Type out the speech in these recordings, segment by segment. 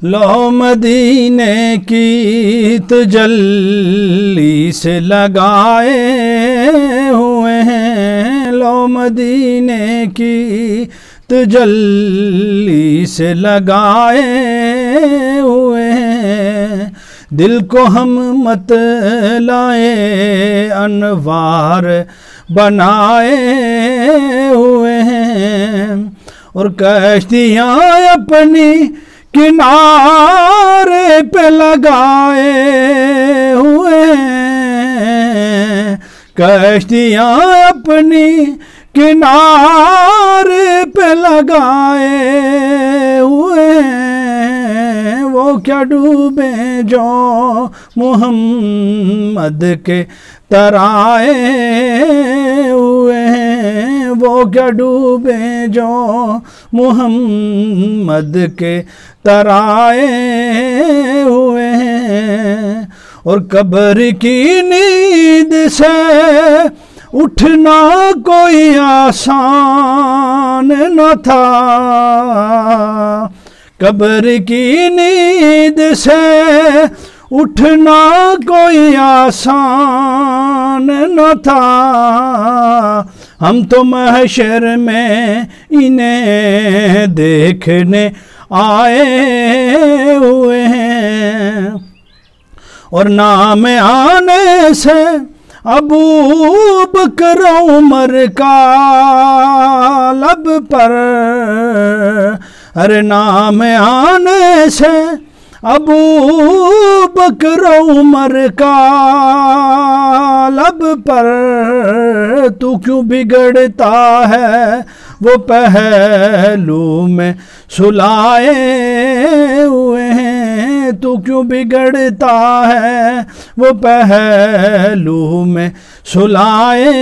لو مدینے کی تجلی سے لگائے ہوئے ہیں، لو مدینے کی تجلی سے لگائے ہوئے ہیں، دل کو ہم مت لائے انوار بنائے ہوئے ہیں، اور کشتیاں اپنی کنارے پہ لگائے ہوئے ہیں، کشتیاں اپنی کنارے پہ لگائے ہوئے ہیں، وہ کیا ڈوبے جو محمد کے ترائے ہوئے ہیں، وہ کیا ڈوبے جو محمد کے ترائے ہوئے ہیں، اور قبر کی نیند سے اٹھنا کوئی آسان نہ تھا، قبر کی نیند سے اٹھنا کوئی آسان نہ تھا، ہم تو محشر میں انہیں دیکھنے آئے ہوئے ہیں، اور نام آنے سے ابو بکر عمر کا لب پر، ارے نام آنے سے ابو بکر عمر کا لب پر، تو کیوں بگڑتا ہے وہ پہلو میں سلائے ہوئے ہیں، تو کیوں بگڑتا ہے وہ پہلو میں سلائے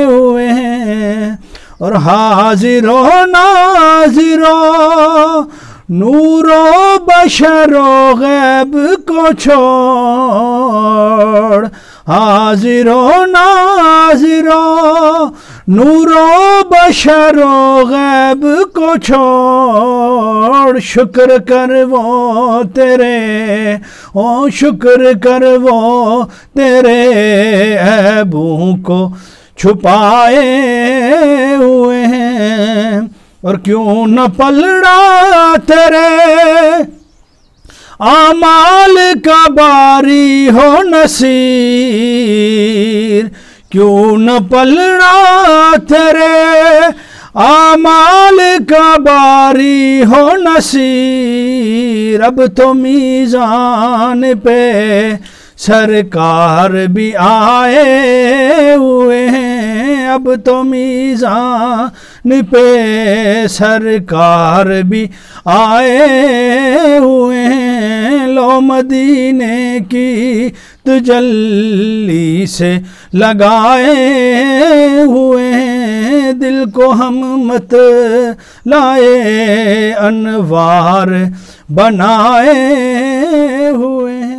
ہوئے ہیں، اور حاضر و ناظر و نور و بشر و غیب کو چھوڑ، حاضر و ناظر و نور و بشر و غیب کو چھوڑ، شکر کر وہ تیرے، او شکر کر وہ تیرے عیبوں کو چھپائے ہوئے ہیں، اور کیوں نہ پلڑا تیرے اعمال کا باری ہو نصیر، کیوں نہ پلڑا تیرے اعمال کا باری ہو نصیر، اب تو میزان پہ سرکار بھی آئے ہوئے ہیں، اب تو میزان پہ سرکار بھی آئے ہوئے ہیں، لو مدینے کی تجلی سے لگائے ہوئے ہیں، دل کو ہم مت لائے انوار بنائے ہوئے ہیں۔